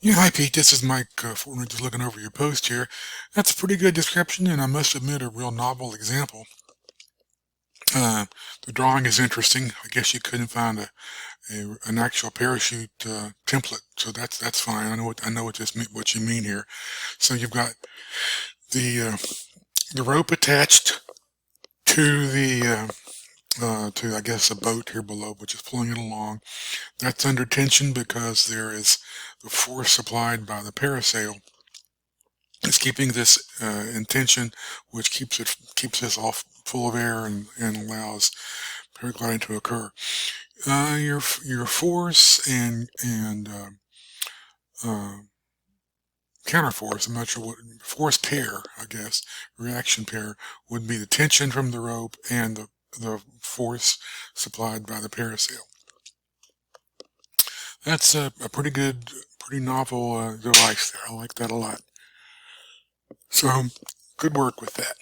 Yeah, hi Pete, this is Mike Fortner, just looking over your post here. That's a pretty good description, and I must admit, a real novel example. Uh, the drawing is interesting. I guess you couldn't find an actual parachute template, so that's fine. I know what what you mean here. So you've got the the rope attached to to I guess a boat here below, which is pulling it along. That's under tension because there is the force supplied by the parasail. It's keeping this in tension, which keeps this off full of air and allows paragliding to occur. Your force and uh, counterforce, I'm not sure what force pair, I guess, reaction pair would be the tension from the rope and the force supplied by the parasail. That's a pretty good, pretty novel device there. I like that a lot. So good work with that.